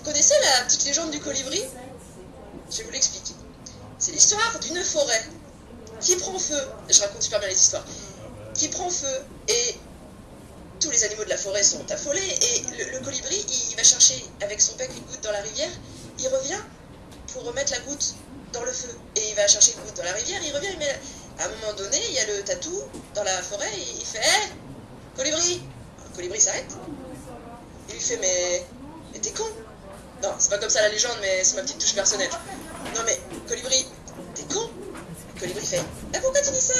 connaissez la petite légende du colibri? Je vais vous l'expliquer. C'est l'histoire d'une forêt qui prend feu. Je raconte super bien les histoires. Qui prend feu et tous les animaux de la forêt sont affolés et le colibri, il va chercher avec son bec une goutte dans la rivière, il revient pour remettre la goutte dans le feu. Et il va chercher une goutte dans la rivière, il revient, il met... À un moment donné, il y a le tatou dans la forêt et il fait « Hé, colibri !» Le colibri s'arrête. Il lui fait « Mais t'es con !» Non, c'est pas comme ça la légende, mais c'est ma petite touche personnelle. Non mais, colibri, t'es con? Le colibri fait « Ah, pourquoi tu dis ça ?»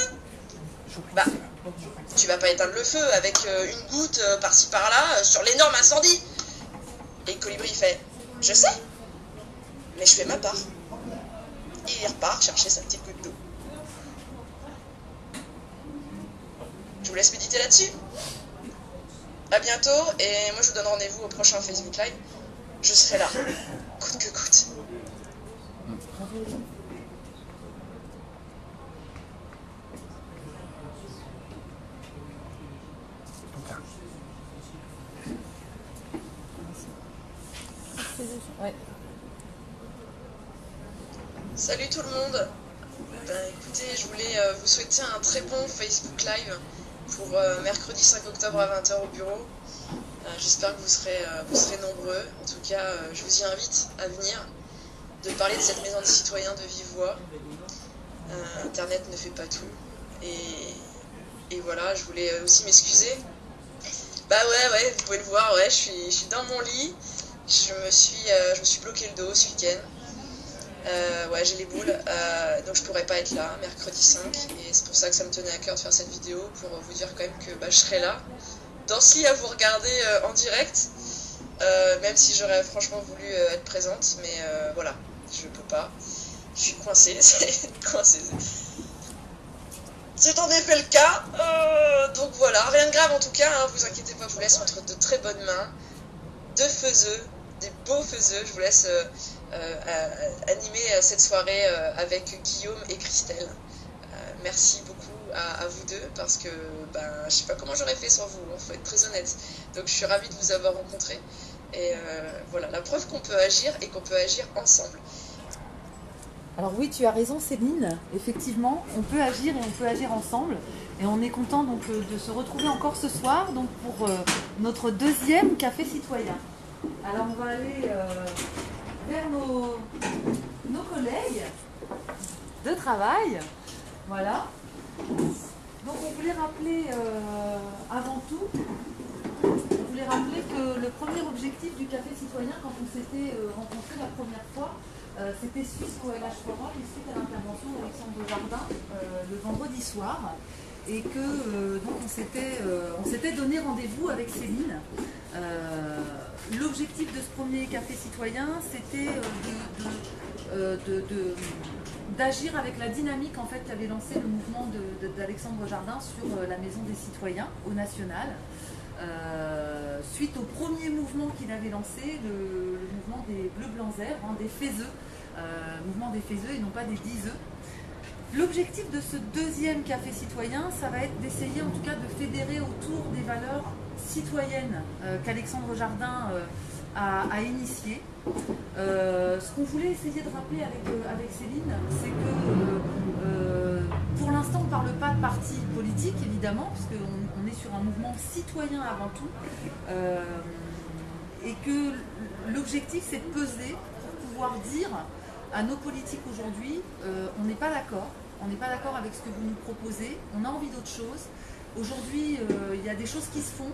Bah, tu vas pas éteindre le feu avec une goutte par-ci par-là sur l'énorme incendie. Et le colibri fait « Je sais, mais je fais ma part. » Et il repart chercher sa petite goutte d'eau. Je vous laisse méditer là-dessus. A bientôt, et moi je vous donne rendez-vous au prochain Facebook Live. Je serai là, coûte que coûte. Ouais. Salut tout le monde. Écoutez, je voulais vous souhaiter un très bon Facebook Live pour mercredi 5 octobre à 20 h au bureau. J'espère que vous serez nombreux. En tout cas, je vous y invite à venir, de parler de cette maison des citoyens de vive voix. Internet ne fait pas tout. Et voilà, je voulais aussi m'excuser. Bah ouais, vous pouvez le voir, ouais, je suis dans mon lit. Je me suis bloqué le dos ce week-end. Ouais, j'ai les boules, donc je pourrais pas être là mercredi 5, et c'est pour ça que ça me tenait à cœur de faire cette vidéo, pour vous dire quand même que bah, je serai là, dans ce lit à vous regarder en direct, même si j'aurais franchement voulu être présente, mais voilà, je peux pas, je suis coincée, c'est coincée. C'est en effet le cas, donc voilà, rien de grave en tout cas, hein, vous inquiétez pas, je vous laisse entre de très bonnes mains, de faiseux, des beaux faiseux, je vous laisse animer cette soirée avec Guillaume et Christelle. Merci beaucoup à vous deux, parce que je sais pas comment j'aurais fait sans vous, il faut être très honnête. Donc je suis ravie de vous avoir rencontré. Et voilà, la preuve qu'on peut agir et qu'on peut agir ensemble. Alors oui, tu as raison Céline, effectivement, on peut agir et on peut agir ensemble. Et on est content donc de se retrouver encore ce soir donc, pour notre deuxième café citoyen. Alors on va aller vers nos collègues de travail. Voilà. Donc on voulait rappeler avant tout, que le premier objectif du café citoyen quand on s'était rencontrés la première fois, c'était suite au LH Forum et suite à l'intervention d'Alexandre Jardin le vendredi soir. Et que donc on s'était donné rendez-vous avec Céline. L'objectif de ce premier café citoyen, c'était d'agir avec la dynamique en fait qu'avait lancé le mouvement d'Alexandre Jardin sur la Maison des Citoyens au national. Suite au premier mouvement qu'il avait lancé, le mouvement des Bleus Blancs Verts, hein, des Faiseux, mouvement des Faiseux et non pas des Diseux. L'objectif de ce deuxième café citoyen, ça va être d'essayer en tout cas de fédérer autour des valeurs citoyennes qu'Alexandre Jardin a initiées. Ce qu'on voulait essayer de rappeler avec Céline, c'est que pour l'instant on ne parle pas de parti politique évidemment, puisqu'on est sur un mouvement citoyen avant tout, et que l'objectif c'est de peser pour pouvoir dire à nos politiques aujourd'hui, on n'est pas d'accord. On n'est pas d'accord avec ce que vous nous proposez. On a envie d'autre chose. Aujourd'hui, il y a des choses qui se font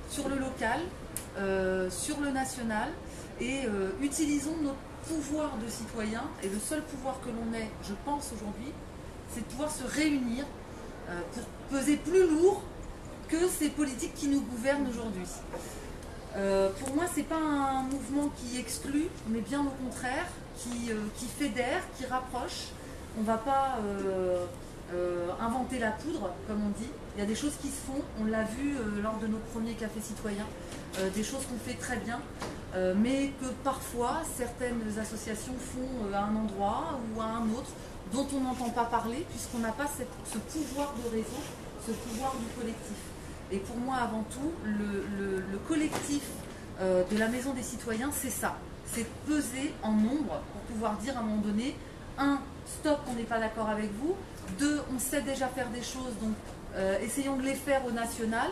sur le local, sur le national, et utilisons notre pouvoir de citoyen. Et le seul pouvoir que l'on ait, je pense aujourd'hui, c'est de pouvoir se réunir pour peser plus lourd que ces politiques qui nous gouvernent aujourd'hui. Pour moi, ce n'est pas un mouvement qui exclut, mais bien au contraire, qui fédère, qui rapproche. On ne va pas inventer la poudre, comme on dit. Il y a des choses qui se font, on l'a vu lors de nos premiers cafés citoyens, des choses qu'on fait très bien, mais que parfois certaines associations font à un endroit ou à un autre, dont on n'entend pas parler, puisqu'on n'a pas ce pouvoir de réseau, ce pouvoir du collectif. Et pour moi, avant tout, le collectif de la Maison des Citoyens, c'est ça. c'est de peser en nombre pour pouvoir dire à un moment donné, un, stop, on n'est pas d'accord avec vous, deux, on sait déjà faire des choses, donc essayons de les faire au national,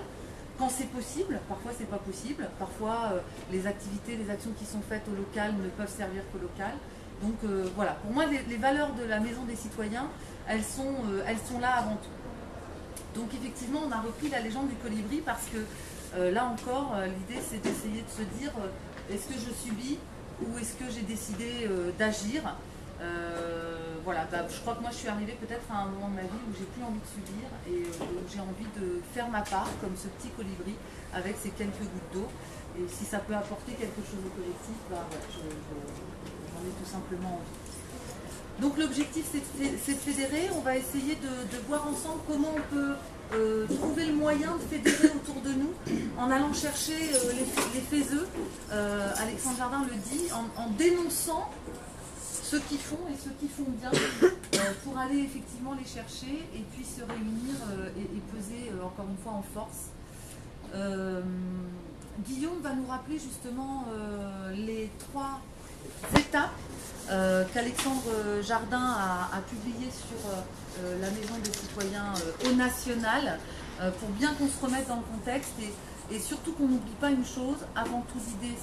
quand c'est possible, parfois c'est pas possible, parfois les activités, les actions qui sont faites au local ne peuvent servir qu'au local. Donc voilà, pour moi les valeurs de la Maison des Citoyens, elles sont là avant tout. Donc effectivement on a repris la légende du colibri parce que là encore l'idée c'est d'essayer de se dire est-ce que je subis ou est-ce que j'ai décidé d'agir. Voilà, je crois que moi je suis arrivée peut-être à un moment de ma vie où j'ai plus envie de subir et où j'ai envie de faire ma part comme ce petit colibri avec ses quelques gouttes d'eau. Et si ça peut apporter quelque chose au collectif, bah, voilà, j'en ai tout simplement envie. Donc l'objectif c'est de fédérer, on va essayer de voir ensemble comment on peut trouver le moyen de fédérer autour de nous en allant chercher les faiseux, Alexandre Jardin le dit, en dénonçant ceux qui font et ceux qui font bien pour aller effectivement les chercher et puis se réunir et peser encore une fois en force. Guillaume va nous rappeler justement les 3 étapes qu'Alexandre Jardin a publiées sur la Maison des Citoyens au national pour bien qu'on se remette dans le contexte et surtout qu'on n'oublie pas une chose, avant toute idée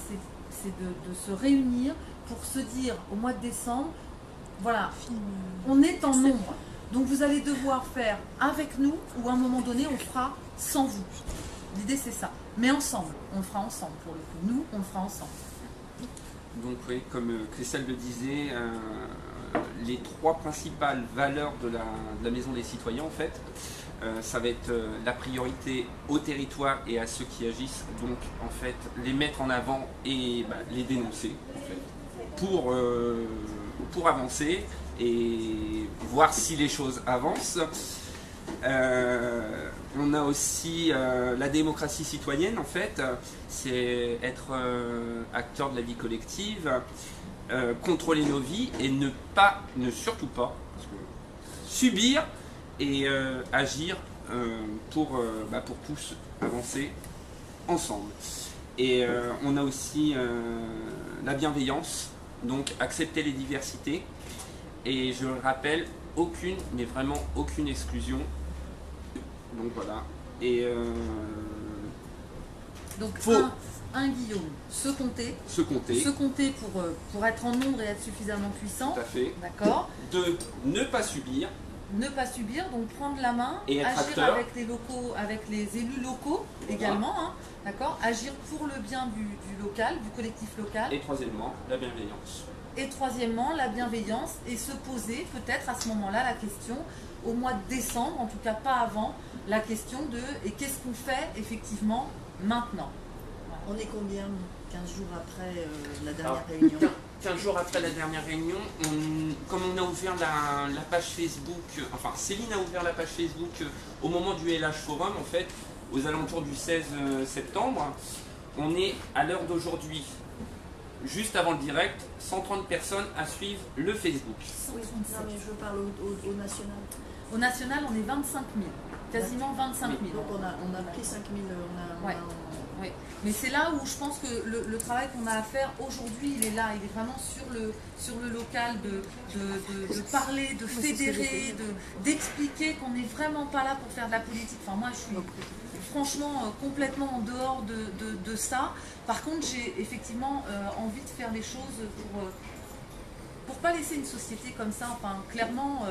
c'est de se réunir pour se dire au mois de décembre, voilà, on est en nombre, donc vous allez devoir faire avec nous ou à un moment donné on fera sans vous. L'idée c'est ça, mais ensemble, on le fera ensemble pour le coup, nous on le fera ensemble. Donc oui, comme Christelle le disait, les 3 principales valeurs de la Maison des Citoyens en fait, ça va être la priorité au territoire et à ceux qui agissent, donc en fait les mettre en avant et les dénoncer en fait, pour avancer et voir si les choses avancent. On a aussi la démocratie citoyenne en fait, c'est être acteur de la vie collective, contrôler nos vies et ne surtout pas subir et agir pour tous avancer ensemble. Et on a aussi la bienveillance, donc accepter les diversités et je le rappelle, aucune, mais vraiment aucune exclusion. Donc voilà. Et donc un Guillaume, se compter. Se compter. Se compter pour être en nombre et être suffisamment puissant. Tout à fait. D'accord. 2, ne pas subir. Ne pas subir, donc prendre la main, et agir acteur. avec les locaux, avec les élus locaux également, hein, d'accord. Agir pour le bien du local, du collectif local. Et troisièmement, la bienveillance. Et troisièmement, la bienveillance et se poser peut-être à ce moment-là la question, au mois de décembre, en tout cas pas avant, la question de et qu'est-ce qu'on fait effectivement maintenant. On est combien 15 jours après la dernière réunion 15 jours après la dernière réunion, comme on a ouvert la page Facebook, enfin Céline a ouvert la page Facebook au moment du LH Forum, en fait, aux alentours du 16 septembre, on est à l'heure d'aujourd'hui, juste avant le direct, 130 personnes à suivre le Facebook. Oui, non mais je parle au national. Au national, on est 25 000, quasiment 25 000. Donc on a pris 5 000, ouais. Oui. Mais c'est là où je pense que le travail qu'on a à faire aujourd'hui, il est là, il est vraiment sur le local, de parler, de fédérer, d'expliquer qu'on n'est vraiment pas là pour faire de la politique. Enfin moi je suis franchement complètement en dehors de ça. Par contre j'ai effectivement envie de faire les choses pour pas laisser une société comme ça, enfin clairement...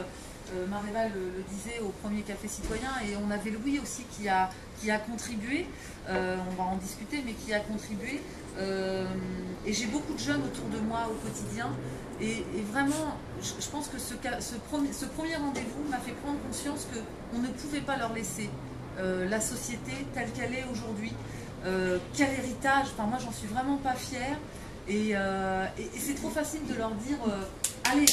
Maréva le disait au premier café citoyen et on avait Louis aussi qui a contribué, on va en discuter, mais qui a contribué et j'ai beaucoup de jeunes autour de moi au quotidien et vraiment je pense que ce premier rendez-vous m'a fait prendre conscience qu'on ne pouvait pas leur laisser la société telle qu'elle est aujourd'hui, quel héritage, enfin moi j'en suis vraiment pas fière et c'est trop facile de leur dire allez,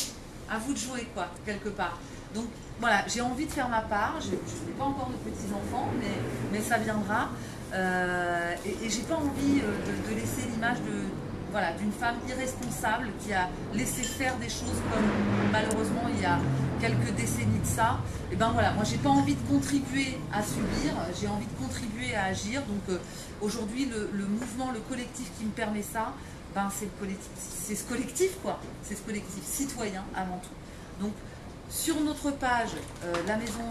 à vous de jouer quoi, quelque part. Donc voilà, j'ai envie de faire ma part, je n'ai pas encore de petits-enfants, mais ça viendra. Et j'ai pas envie de laisser l'image d'une femme irresponsable qui a laissé faire des choses comme malheureusement il y a quelques décennies de ça. Et ben voilà, moi j'ai pas envie de contribuer à subir, j'ai envie de contribuer à agir. Donc aujourd'hui le mouvement, le collectif qui me permet ça, ben c'est ce collectif quoi, c'est ce collectif citoyen avant tout. Donc sur notre page, la Maison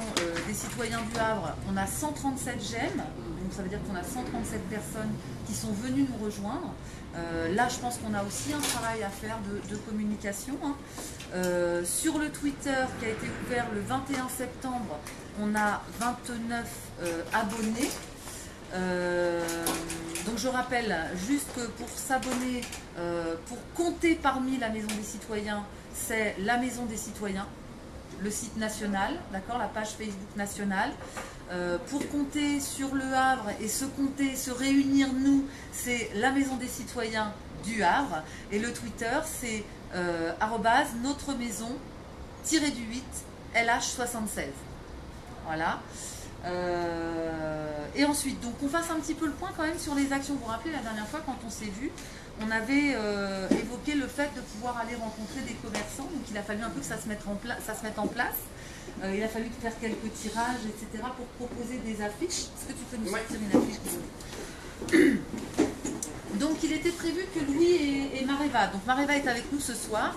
des Citoyens du Havre, on a 137 j'aime, donc ça veut dire qu'on a 137 personnes qui sont venues nous rejoindre. Là, je pense qu'on a aussi un travail à faire de communication. Hein. Sur le Twitter qui a été ouvert le 21 septembre, on a 29 abonnés. Donc je rappelle juste que pour s'abonner, pour compter parmi la Maison des Citoyens, c'est la Maison des Citoyens, le site national, d'accord, la page Facebook nationale. Pour compter sur le Havre et se réunir nous, c'est la Maison des Citoyens du Havre. Et le Twitter, c'est notre maison -du 8 LH76. Voilà. Et ensuite, donc on fasse un petit peu le point quand même sur les actions. Vous vous rappelez la dernière fois quand on s'est vu, on avait évoqué le fait de pouvoir aller rencontrer des commerçants, donc il a fallu un peu que ça se mette en place. Il a fallu faire quelques tirages, etc. pour proposer des affiches. Est-ce que tu peux nous sortir une affiche? Donc il était prévu que Louis et Mareva, donc Mareva est avec nous ce soir,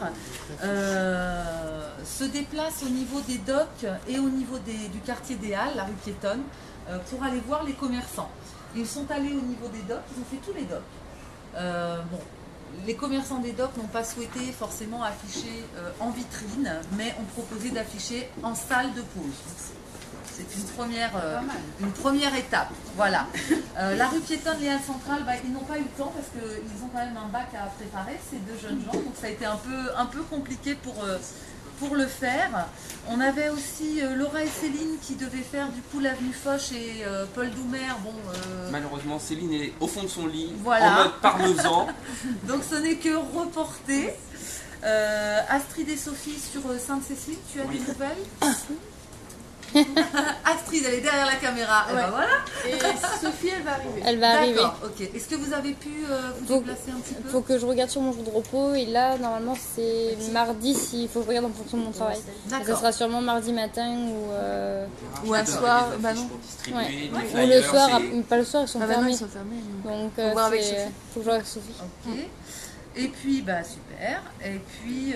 se déplacent au niveau des docks et au niveau du quartier des Halles, la rue piétonne, pour aller voir les commerçants. Ils sont allés au niveau des docks, ils ont fait tous les docks. Bon, les commerçants des docks n'ont pas souhaité forcément afficher en vitrine, mais ont proposé d'afficher en salle de pause. C'est une première étape. Voilà. La rue piétonne, les Halles centrales, ils n'ont pas eu le temps parce qu'ils ont quand même un bac à préparer, ces deux jeunes gens. Donc ça a été un peu compliqué pour le faire. On avait aussi Laura et Céline qui devaient faire du coup l'avenue Foch et Paul Doumer. Bon, malheureusement, Céline est au fond de son lit, voilà. En mode parmesan. Donc ce n'est que reporté. Astrid et Sophie sur Sainte-Cécile, tu as des nouvelles? Astrid, elle est derrière la caméra. Ouais. Et ben voilà. Et Sophie, elle va arriver. Elle va arriver. D'accord, ok. Est-ce que vous avez pu vous déplacer un petit peu? Faut que je regarde sur mon jour de repos et là normalement c'est mardi s'il faut que je regarde en fonction de mon travail. Ça sera sûrement mardi matin ou un soir. Bah non. Ouais. Ou le soir, pas le soir, ils sont fermés. Donc faut que je regarde avec Sophie. Ok. Et puis bah super. Et puis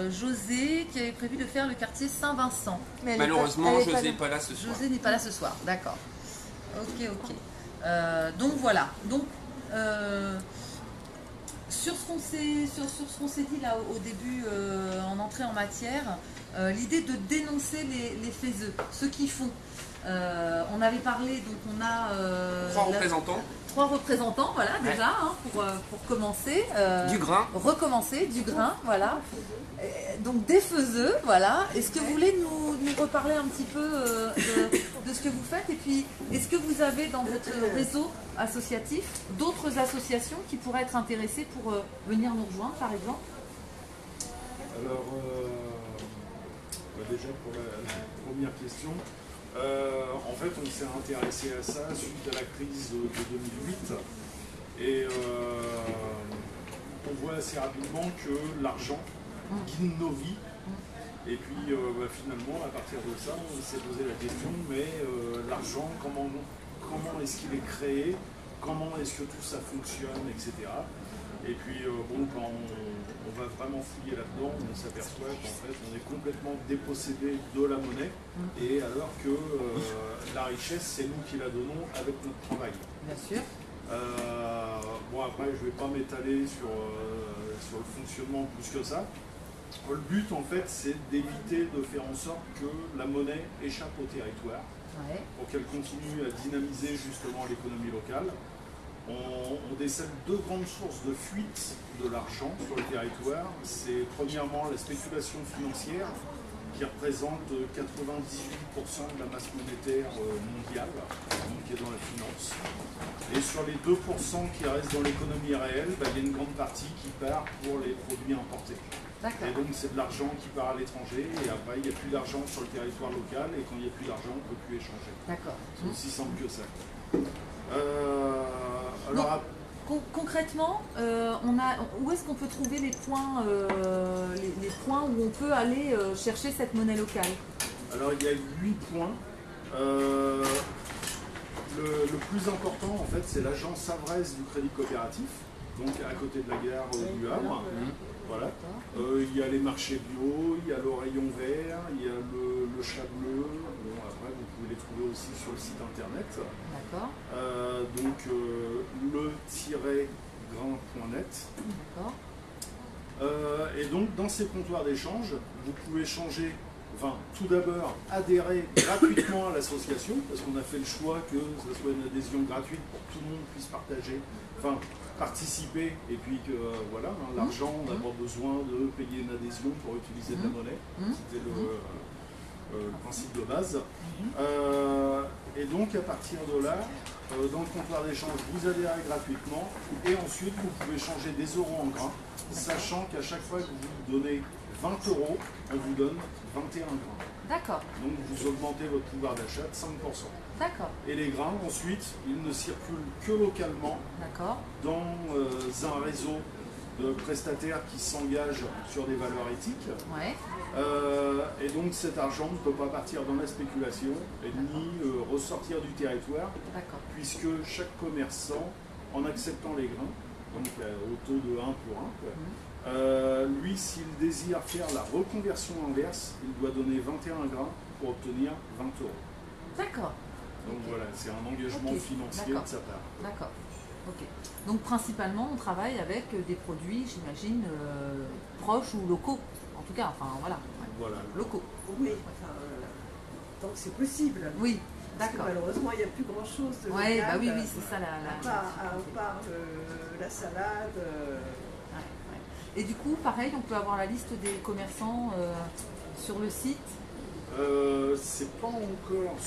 José qui avait prévu de faire le quartier Saint-Vincent. Malheureusement, José n'est pas là ce soir. José n'est pas là ce soir, d'accord. Ok. Donc voilà. Donc sur ce qu'on s'est dit là au début en entrée en matière, l'idée de dénoncer les faiseux, ceux qui font. On avait parlé, donc on a trois représentants, voilà, déjà, hein, pour commencer. Du grain. Recommencer, du grain, voilà. Donc des faiseux, voilà. Est-ce que vous voulez nous reparler un petit peu de ce que vous faites? Et puis, est-ce que vous avez dans votre réseau associatif d'autres associations qui pourraient être intéressées pour venir nous rejoindre, par exemple? Alors, déjà pour la première question, en fait on s'est intéressé à ça suite à la crise de 2008 et on voit assez rapidement que l'argent guide nos vies et puis finalement à partir de ça on s'est posé la question mais l'argent comment est-ce qu'il est créé, comment est-ce que tout ça fonctionne, etc. Et puis quand on va vraiment fouiller là-dedans, on s'aperçoit qu'en fait on est complètement dépossédé de la monnaie, et alors que la richesse c'est nous qui la donnons avec notre travail. Bien sûr. Après je ne vais pas m'étaler sur le fonctionnement plus que ça. Le but en fait c'est d'éviter de faire en sorte que la monnaie échappe au territoire, pour qu'elle continue à dynamiser justement l'économie locale. On décèle deux grandes sources de fuite de l'argent sur le territoire. C'est premièrement la spéculation financière qui représente 98% de la masse monétaire mondiale, qui est dans la finance. Et sur les 2% qui restent dans l'économie réelle, il y a une grande partie qui part pour les produits importés. Et donc c'est de l'argent qui part à l'étranger et après il n'y a plus d'argent sur le territoire local et quand il n'y a plus d'argent on ne peut plus échanger. C'est aussi simple que ça. Concrètement, où est-ce qu'on peut trouver les points où on peut aller chercher cette monnaie locale? Alors il y a 8 points. Le plus important en fait c'est l'agence Savresse du Crédit Coopératif. donc à côté de la gare du Havre. Voilà. Il y a les marchés bio, il y a le rayon vert, il y a le chat bleu. Bon, après, vous pouvez les trouver aussi sur le site internet. D'accord. Donc le-grain.net. D'accord. Et donc dans ces comptoirs d'échange, vous pouvez changer, enfin tout d'abord adhérer gratuitement à l'association, parce qu'on a fait le choix que ce soit une adhésion gratuite pour que tout le monde puisse partager, enfin participer, et puis que voilà, hein, l'argent, on n'a pas besoin de payer une adhésion pour utiliser de la monnaie. C'était le principe de base. Et donc à partir de là, dans le comptoir d'échange, vous adhérez gratuitement et ensuite vous pouvez changer des euros en grains, sachant qu'à chaque fois que vous donnez 20 euros, on vous donne 21 grains. D'accord. Donc vous augmentez votre pouvoir d'achat de 5%. D'accord. Et les grains, ensuite, ils ne circulent que localement dans un réseau de prestataires qui s'engagent sur des valeurs éthiques. Ouais. Et donc cet argent ne peut pas partir dans la spéculation et ni ressortir du territoire, puisque chaque commerçant, en acceptant les grains, donc au taux de 1 pour 1, lui, s'il désire faire la reconversion inverse, il doit donner 21 grains pour obtenir 20 euros. D'accord. Donc voilà, c'est un engagement financier de sa part. D'accord. Ok. Donc principalement, on travaille avec des produits, j'imagine, proches ou locaux. En tout cas, enfin voilà. Voilà. Locaux. Oui, enfin, tant que c'est possible. Oui, parce que malheureusement, il n'y a plus grand-chose de local. Bah oui, c'est ça la... À part la salade. Et du coup, pareil, on peut avoir la liste des commerçants sur le site. C'est pas encore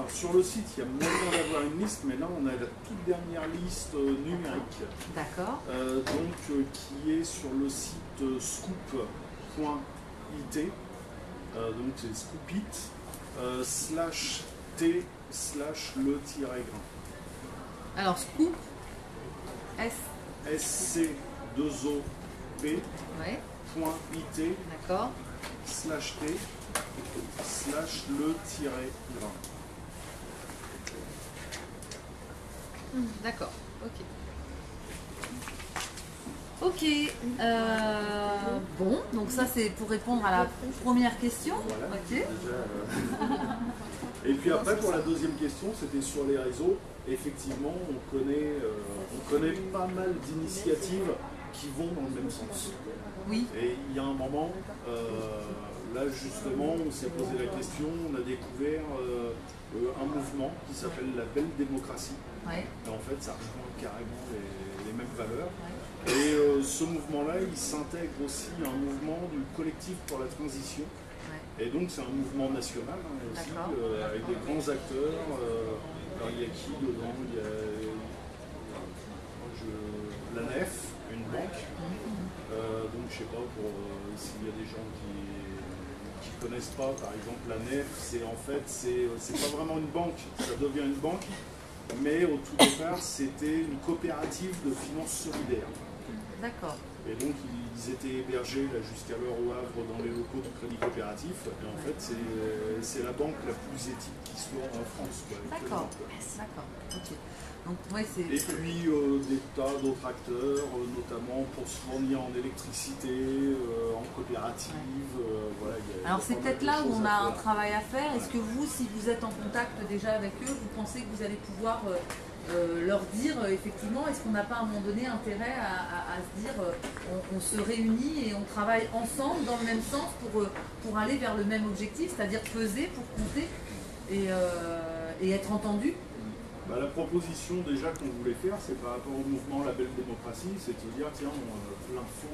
sur le site, il y a moyen d'avoir une liste, mais là on a la toute dernière liste numérique. D'accord. Donc qui est sur le site scoop.it. Donc c'est scoopit /t/le-grain. Alors scoop SC2OP .it d'accord /t/le-grain. D'accord, ok. Ok, bon, donc ça c'est pour répondre à la première question. Voilà, ok. Et puis après pour la deuxième question, c'était sur les réseaux. Effectivement, on connaît pas mal d'initiatives qui vont dans le même sens. Oui. Et il y a un moment, là justement, on s'est posé la question, on a découvert un mouvement qui s'appelle la Belle Démocratie. Ouais. Et en fait, ça rejoint carrément les mêmes valeurs. Ouais. Et ce mouvement-là, il s'intègre aussi à un mouvement du collectif pour la transition. Ouais. Et donc c'est un mouvement national aussi, avec des grands acteurs. Alors il y a qui dedans? Il y a la NEF, une banque. Donc je sais pas s'il y a des gens qui connaissent pas, par exemple la NEF, c'est pas vraiment une banque, ça devient une banque, mais au tout départ c'était une coopérative de finances solidaires. D'accord. Et donc ils étaient hébergés là jusqu'à l'heure au Havre dans les locaux du Crédit Coopératif. Et en fait c'est la banque la plus éthique qui soit en France. D'accord. D'accord. Ok. Donc, ouais, et puis des tas d'autres acteurs, notamment pour se fournir en électricité, en coopérative. Voilà, alors c'est peut-être là où on a un travail à faire. Est-ce que vous, si vous êtes en contact déjà avec eux, vous pensez que vous allez pouvoir leur dire effectivement, est-ce qu'on n'a pas à un moment donné intérêt à se dire on se réunit et on travaille ensemble dans le même sens pour aller vers le même objectif, c'est-à-dire peser pour compter et être entendu? La proposition déjà qu'on voulait faire, c'est par rapport au mouvement La Belle Démocratie, c'est de se dire tiens, l'info,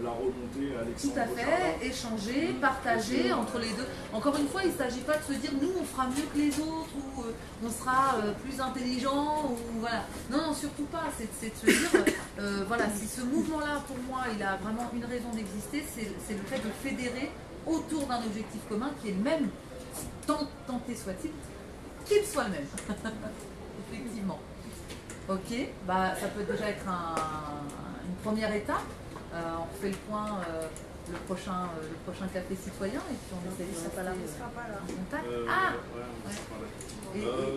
la remontée à Alexandre. Tout à fait, échanger, partager entre les deux. Encore une fois, il ne s'agit pas de se dire nous on fera mieux que les autres ou on sera plus intelligent ou voilà. Non, surtout pas. C'est de se dire voilà, si ce mouvement-là pour moi il a vraiment une raison d'exister, c'est le fait de fédérer autour d'un objectif commun qui est le même, tenté soit-il, qu'il soit le même. Effectivement. Ok, ça peut déjà être une première étape. On fait le point le prochain café citoyen et puis on essaie de rester en contact.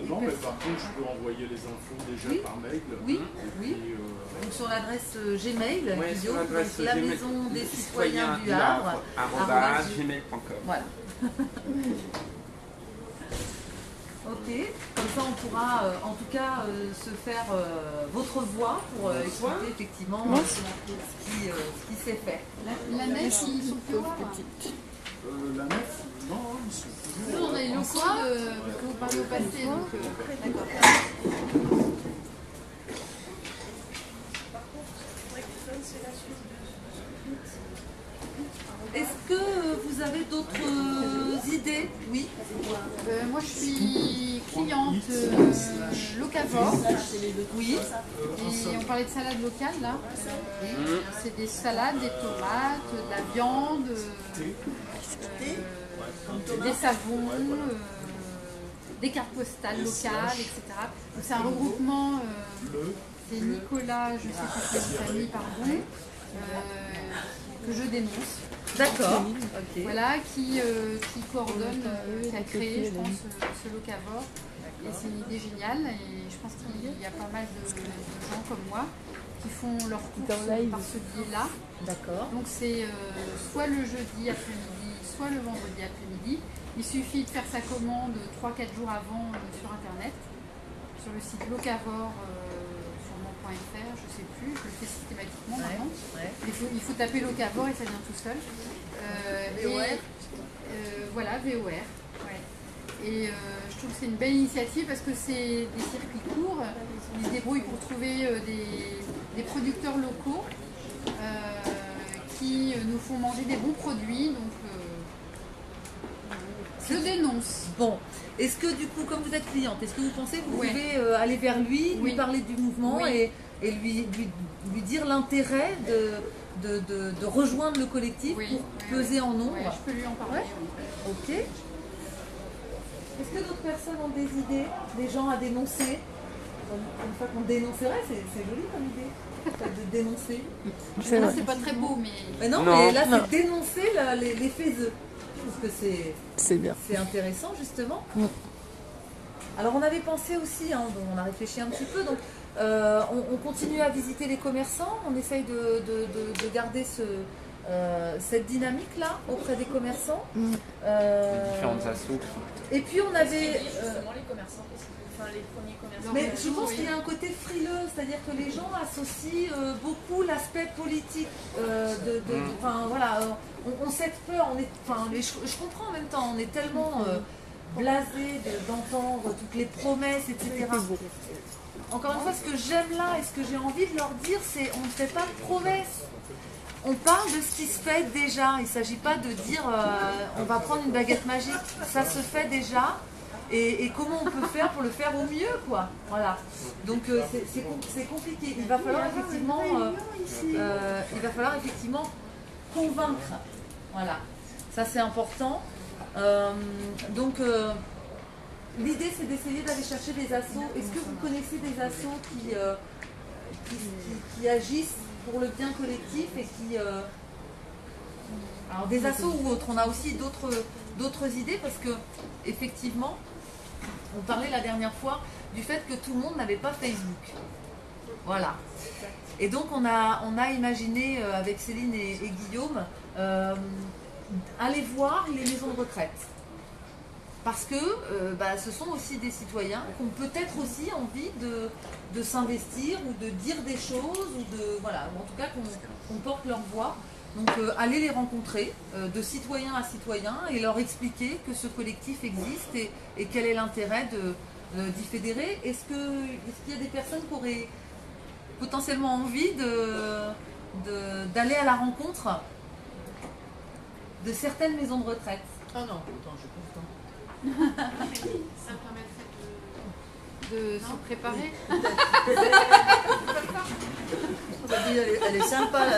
Non, mais par contre, je peux envoyer les infos déjà par mail. Oui. Donc sur l'adresse Gmail, Guillaume, donc la maison des citoyens du Havre, @gmail.com. Voilà. Ok, comme ça on pourra en tout cas se faire votre voix pour expliquer effectivement ce qui s'est fait. La nef, ils sont plus rares. La nef, non, ils sont plus Nous, on a les locaux que vous parlez au passé. Donc, d'accord. Est-ce que vous avez d'autres idées? Oui. Moi, je suis cliente locavore. Oui. Et on parlait de salade locale, là. C'est des salades, des tomates, de la viande, des savons, des cartes postales locales, etc. Donc, c'est un regroupement. C'est Nicolas, je sais pas si c'est une famille, pardon, que je dénonce. D'accord. Voilà, qui coordonne, qui a créé, je pense, ce locavore. Et c'est une idée géniale. Et je pense qu'il y a pas mal de gens comme moi qui font leurs courses par ce biais-là. D'accord. Donc c'est soit le jeudi après-midi, soit le vendredi après-midi. Il suffit de faire sa commande 3-4 jours avant sur Internet, sur le site locavore. Je sais plus, je le fais systématiquement maintenant. Il faut taper locavore et ça vient tout seul. VOR. Voilà, VOR. Ouais. Et je trouve que c'est une belle initiative parce que c'est des circuits courts. Ils se débrouillent pour trouver des producteurs locaux qui nous font manger des bons produits. Donc je dénonce. Bon. Est-ce que du coup, comme vous êtes cliente, est-ce que vous pensez que vous pouvez aller vers lui, lui parler du mouvement et lui dire l'intérêt de rejoindre le collectif pour peser en nombre? Je peux lui en parler. Ok. Est-ce que d'autres personnes ont des idées, des gens à dénoncer? Une fois qu'on dénoncerait, c'est joli comme idée, de dénoncer. C'est pas très beau, mais... Mais non, mais là c'est dénoncer les faiseux. Je trouve que c'est intéressant justement. Alors on avait pensé aussi, on a réfléchi un petit peu, donc on continue à visiter les commerçants, on essaye de garder cette dynamique-là auprès des commerçants. Différentes assos. Et puis on avait... les commerçants, les premiers commerçants. Mais je pense qu'il y a un côté frileux, c'est-à-dire que les gens associent beaucoup l'aspect politique. Voilà, on sait peur, je comprends en même temps, on est tellement blasé d'entendre toutes les promesses, etc. Encore une fois, ce que j'aime là et ce que j'ai envie de leur dire, c'est on ne fait pas de promesses. On parle de ce qui se fait déjà. Il ne s'agit pas de dire on va prendre une baguette magique. Ça se fait déjà. Et comment on peut faire pour le faire au mieux, quoi. Voilà. Donc c'est compliqué. Il va falloir effectivement convaincre. Voilà. Ça c'est important. L'idée c'est d'essayer d'aller chercher des assos. Est-ce que vous connaissez des assos qui agissent pour le bien collectif et qui... Alors des assos ou autres, on a aussi d'autres idées parce que effectivement, on parlait la dernière fois du fait que tout le monde n'avait pas Facebook. Voilà. Et donc on a imaginé avec Céline et Guillaume aller voir les maisons de retraite. Parce que ce sont aussi des citoyens qui ont peut-être aussi envie de s'investir ou de dire des choses, ou en tout cas qu'on porte leur voix. Donc aller les rencontrer de citoyen à citoyen et leur expliquer que ce collectif existe et quel est l'intérêt d'y fédérer. Est-ce qu'il y a des personnes qui auraient potentiellement envie d'aller à la rencontre de certaines maisons de retraite? Ah non, autant je comprends. Ça permettrait de se préparer. Elle est sympa la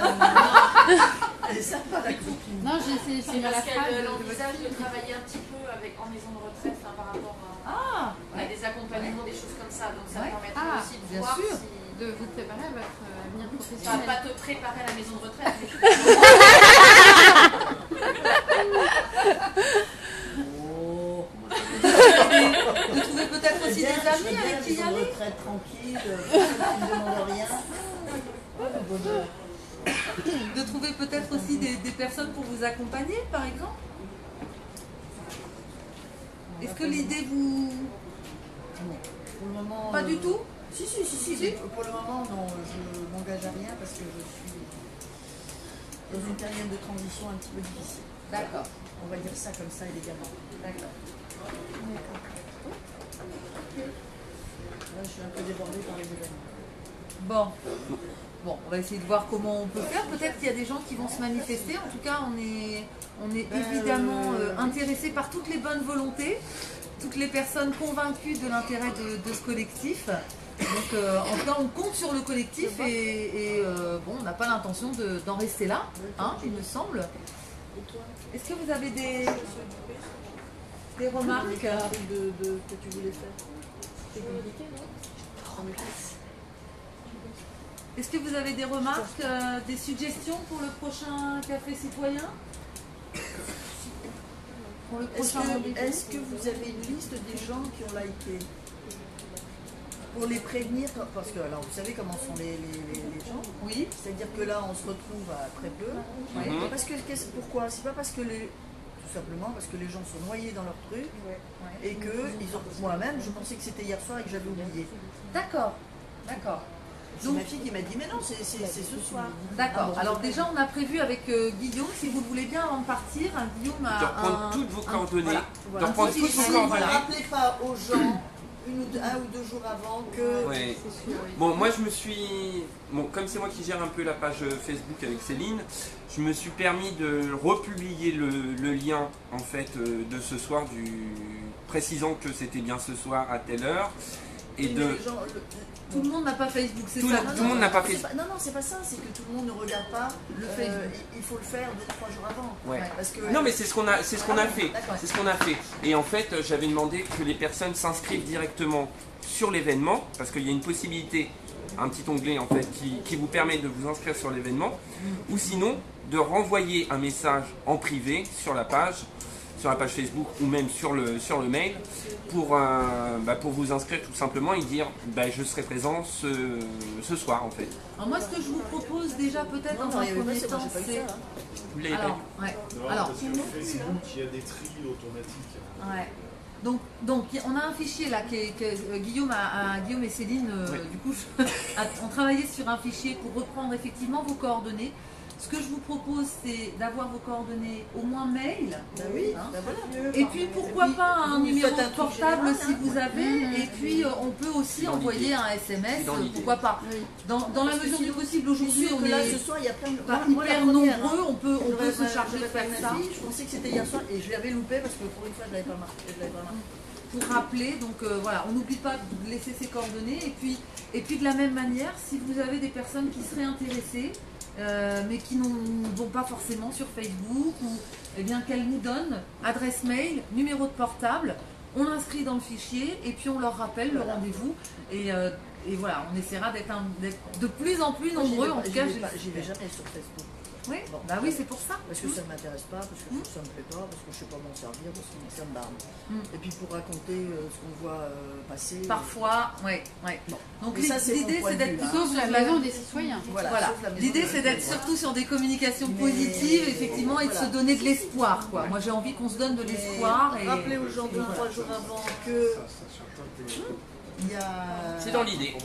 Elle est sympa la copine. Non, c'est la parce phrase. qu'elle envisage de travailler un petit peu en maison de retraite par rapport à des accompagnements, des choses comme ça. Donc ça permettrait aussi de voir de vous préparer à votre avenir professionnel. Pas te préparer à la maison de retraite. retraite tranquille, personne qui ne demande rien. Oh, le bonheur. De trouver peut-être aussi des personnes pour vous accompagner, par exemple. Est-ce que l'idée vous... Non. Pour le moment... Pas du tout? Si. Pour le moment, non, je ne m'engage à rien parce que je suis dans une période de transition un petit peu difficile. D'accord. On va dire ça comme ça élégamment. D'accord. Là, je suis un peu débordée par les événements. Bon, on va essayer de voir comment on peut faire. Peut-être qu'il y a des gens qui vont se manifester. En tout cas, on est évidemment intéressé par toutes les bonnes volontés, toutes les personnes convaincues de l'intérêt de ce collectif. Donc, en tout cas, on compte sur le collectif et bon, on n'a pas l'intention d'en rester là, hein, il me semble. Est-ce que vous avez des remarques que tu voulais faire? C'est compliqué, non? Est-ce que vous avez des remarques, des suggestions pour le prochain café citoyen? Pour le prochain rendez-vous? Est-ce que vous avez une liste des gens qui ont liké? Pour les prévenir, parce que alors vous savez comment sont les gens. Oui. C'est-à-dire que là on se retrouve à très peu. Mhm. Parce que pourquoi? C'est pas parce que tout simplement parce que les gens sont noyés dans leur truc et que moi-même je pensais que c'était hier soir et que j'avais oublié. D'accord. C'est ma fille qui m'a dit mais non c'est ce soir. D'accord. Alors déjà on a prévu avec Guillaume, si vous le voulez bien avant de partir, Guillaume a de reprendre toutes vos coordonnées. Voilà. De reprendre toutes vos coordonnées. Ne rappelez pas aux gens un ou deux jours avant que... Ouais. Bon, moi je me suis... Bon, comme c'est moi qui gère un peu la page Facebook avec Céline, je me suis permis de republier le lien en fait de ce soir, précisant que c'était bien ce soir à telle heure. Et de... Tout le monde n'a pas Facebook, c'est ça? Tout le monde n'a pas Facebook. Non, c'est pas ça, c'est que tout le monde ne regarde pas le Facebook. Il faut le faire 2-3 jours avant. Ouais. Parce que... Non, mais c'est ce qu'on a fait. C'est ce qu'on a fait. Et en fait, j'avais demandé que les personnes s'inscrivent directement sur l'événement, parce qu'il y a une possibilité, un petit onglet en fait, qui vous permet de vous inscrire sur l'événement, ou sinon de renvoyer un message en privé sur la page Facebook ou même sur le mail pour vous inscrire tout simplement et dire je serai présent ce soir en fait. Alors moi ce que je vous propose déjà peut-être dans un premier temps c'est... Vous l'avez pas Non, parce que Facebook il y a des tris automatiques. Ouais. Donc on a un fichier là que Guillaume et Céline du coup ont travaillé sur un fichier pour reprendre effectivement vos coordonnées. Ce que je vous propose, c'est d'avoir vos coordonnées au moins mail. Et puis pourquoi pas un numéro de portable si vous avez. Et puis on peut aussi envoyer un SMS, pourquoi pas. Dans la mesure du possible, aujourd'hui on est ce soir, il y a plein de hyper nombreux, on peut se charger de faire ça. Je pensais que c'était hier soir et je l'avais loupé parce que pour une fois je ne l'avais pas marqué. Pour rappeler, donc voilà, on n'oublie pas de laisser ses coordonnées. Et puis de la même manière, si vous avez des personnes qui seraient intéressées, mais qui ne vont pas forcément sur Facebook, ou qu'elles nous donnent adresse mail, numéro de portable, on l'inscrit dans le fichier et puis on leur rappelle le rendez-vous et voilà, on essaiera d'être de plus en plus nombreux. En tout cas, j'y vais jamais sur Facebook. Oui, oui, c'est pour ça. Parce que ça ne m'intéresse pas, parce que ça ne me plaît pas, parce que je ne sais pas m'en servir, parce que ça me barbe. Et puis pour raconter ce qu'on voit passer. Parfois, oui. Bon. Donc l'idée c'est d'être plutôt sur la maison des citoyens. Voilà. L'idée c'est d'être surtout sur des communications positives, effectivement, et de se donner de l'espoir. Moi j'ai envie qu'on se donne de l'espoir. Rappeler aux gens 2-3 jours avant que... C'est dans l'idée.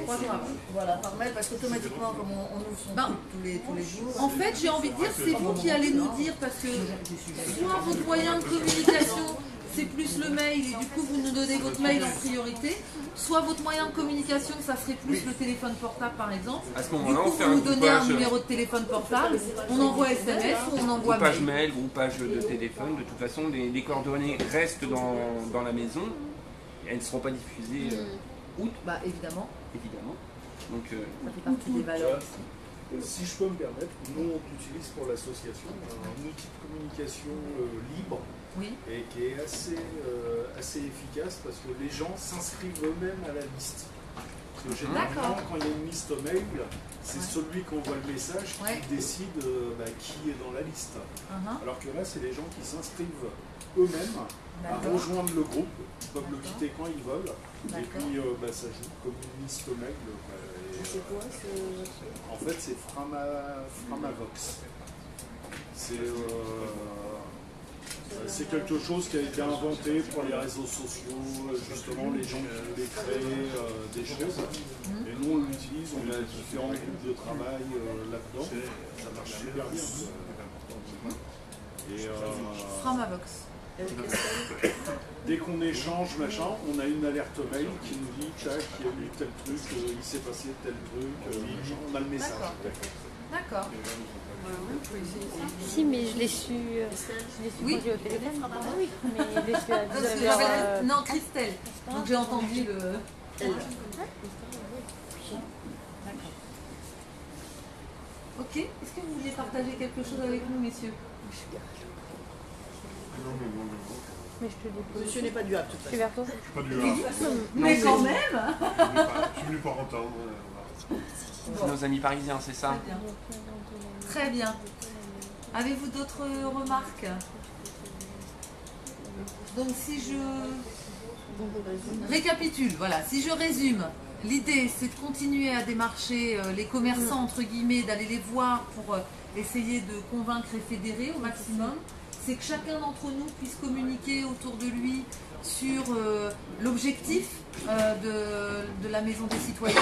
3 jours avant. Voilà, par mail, parce qu'automatiquement, comme on ouvre son truc tous les jours. En fait, j'ai envie de dire, c'est vous qui allez nous dire, parce que soit votre moyen de communication, c'est plus le mail, et du coup, vous nous donnez votre mail en priorité, soit votre moyen de communication, ça serait plus le téléphone portable, par exemple. À ce moment-là, on fait vous nous donnez un numéro de téléphone portable, on envoie SMS ou on envoie page mail ou page de téléphone. De toute façon, les coordonnées restent dans la maison. Elles ne seront pas diffusées août. Évidemment. Donc, ça fait partie des valeurs. Si je peux me permettre, nous on utilise pour l'association un outil de communication libre et qui est assez efficace parce que les gens s'inscrivent eux-mêmes à la liste. que généralement, quand il y a une liste mail, c'est celui qui envoie le message qui décide qui est dans la liste. Alors que là, c'est les gens qui s'inscrivent eux-mêmes à rejoindre le groupe, ils peuvent le quitter quand ils veulent, et puis ça joue comme une liste mail. C'est quoi En fait, c'est Framavox. C'est quelque chose qui a été inventé pour les réseaux sociaux, justement les gens qui voulaient créer des choses. Et nous, on l'utilise, on a différents groupes de travail là-dedans. Ça marche super bien. Et Framavox. Dès qu'on échange, machin, on a une alerte mail qui nous dit qu'il y a eu tel truc, il s'est passé tel truc, on a le message. D'accord. Si, mais je l'ai su. Oui, au téléphone. Ah oui, mais je l'ai su à 19h. Non, Christelle. Donc j'ai entendu le. Ok, est-ce que vous vouliez partager quelque chose avec nous, messieurs? Mais je te dis. Monsieur n'est pas du Havre, tout Je suis vers toi. Pas du Havre. Mais quand même. Je suis venu par entendre. Nos amis parisiens, c'est ça? Très bien. Avez-vous d'autres remarques? Donc si je récapitule, voilà, si je résume, l'idée c'est de continuer à démarcher les commerçants, entre guillemets, d'aller les voir pour essayer de convaincre et fédérer au maximum. C'est que chacun d'entre nous puisse communiquer autour de lui sur l'objectif de la Maison des Citoyens,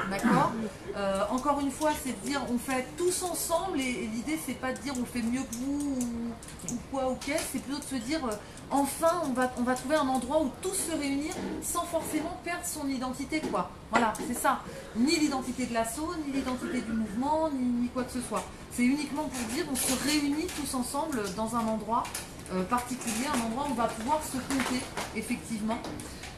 d'accord. Encore une fois, c'est de dire on fait tous ensemble, et l'idée c'est pas de dire on fait mieux que vous ou quoi ou qu'est-ce, c'est plutôt de se dire enfin on va trouver un endroit où tous se réunir sans forcément perdre son identité, quoi. Voilà, c'est ça. Ni l'identité de l'assaut, ni l'identité du mouvement, ni quoi que ce soit. C'est uniquement pour dire on se réunit tous ensemble dans un endroit particulier, un endroit où on va pouvoir se compter, effectivement.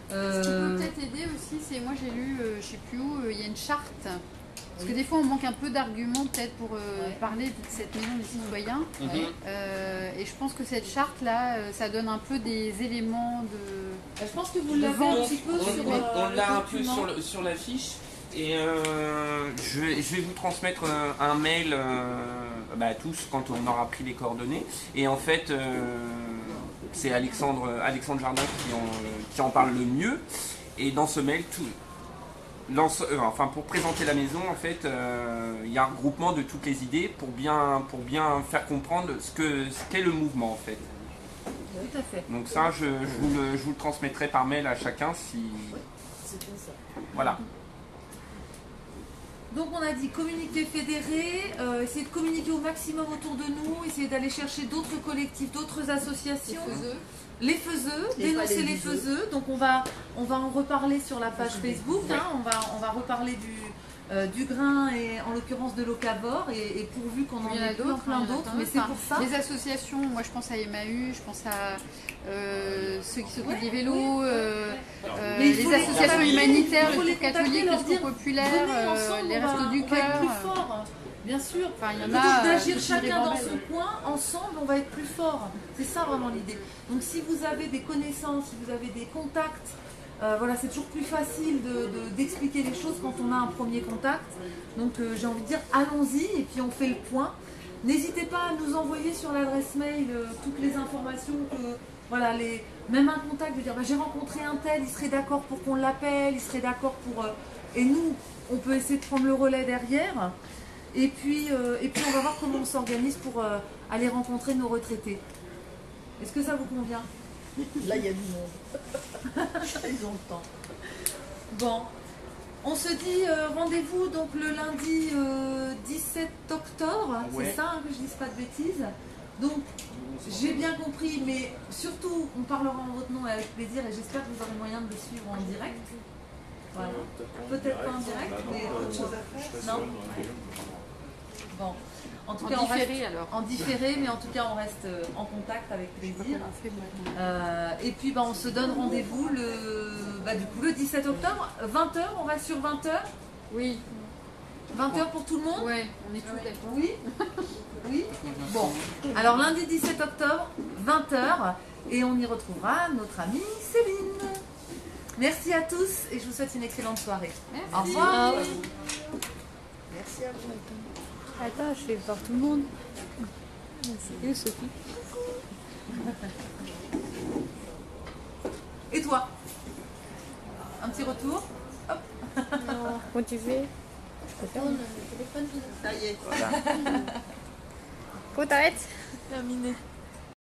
Ce qui peut peut-être aider aussi, c'est, moi j'ai lu, je ne sais plus où, il y a une charte. Parce que des fois on manque un peu d'arguments peut-être pour parler de cette maison des citoyens. Et je pense que cette charte-là, ça donne un peu des éléments de... Je pense que vous l'avez un petit peu sur on l'a un peu sur l'affiche. Et je vais vous transmettre un mail à tous quand on aura pris les coordonnées. Et en fait, c'est Alexandre Jardin qui en parle le mieux. Et dans ce mail, pour présenter la maison, en fait, il y a un regroupement de toutes les idées pour bien faire comprendre ce qu'est le mouvement, en fait. Tout à fait. Donc ça, je vous le transmettrai par mail à chacun si... Voilà. Donc on a dit communiquer, fédérer, essayer de communiquer au maximum autour de nous, essayer d'aller chercher d'autres collectifs, d'autres associations. Les faiseux, dénoncer les faiseux. Donc on va en reparler sur la page Facebook, hein, on va reparler du grain et en l'occurrence de Locavor et pourvu qu'on en ait plein d'autres, mais c'est pour ça. Les associations, moi je pense à Emmaüs, je pense à ceux qui s'occupent des vélos, les associations humanitaires, le Secours catholique, le Secours populaire, les Restos du Cœur. Bien sûr, enfin, il y en plutôt a que d'agir chacun dans son coin, ensemble on va être plus fort. C'est ça vraiment l'idée. Donc si vous avez des connaissances, si vous avez des contacts, voilà, c'est toujours plus facile d'expliquer les choses quand on a un premier contact. Donc j'ai envie de dire allons-y et puis on fait le point. N'hésitez pas à nous envoyer sur l'adresse mail toutes les informations que, voilà, même un contact de dire j'ai rencontré un tel, il serait d'accord pour qu'on l'appelle, il serait d'accord pour... et nous, on peut essayer de prendre le relais derrière. Et puis on va voir comment on s'organise pour aller rencontrer nos retraités. Est-ce que ça vous convient? Là, il y a du monde. Ils ont le temps. Bon, on se dit rendez-vous donc le lundi 17 octobre, c'est ça, hein, que je ne dise pas de bêtises. Donc, j'ai bien compris, mais surtout, on parlera en votre nom et avec plaisir, et j'espère que vous aurez moyen de le suivre en direct. Voilà. Peut-être pas en direct, mais autre chose à faire. Non. Bon, en tout cas, on reste en différé, mais en tout cas, on reste en contact avec plaisir. Et puis, on se donne rendez-vous le 17 octobre, 20h, on reste sur 20h. Oui. 20h pour tout le monde? Oui, on est tous d'accord. Oui. Oui. Bon, alors lundi 17 octobre, 20h, et on y retrouvera notre amie Céline. Merci à tous et je vous souhaite une excellente soirée. Merci. Au revoir. Merci à vous. Attends, je vais voir tout le monde. C'est où Sophie? Et toi? Un petit retour? Hop. Comment tu fais? Je peux faire Ça y est. Faut t'arrêtes? Terminé.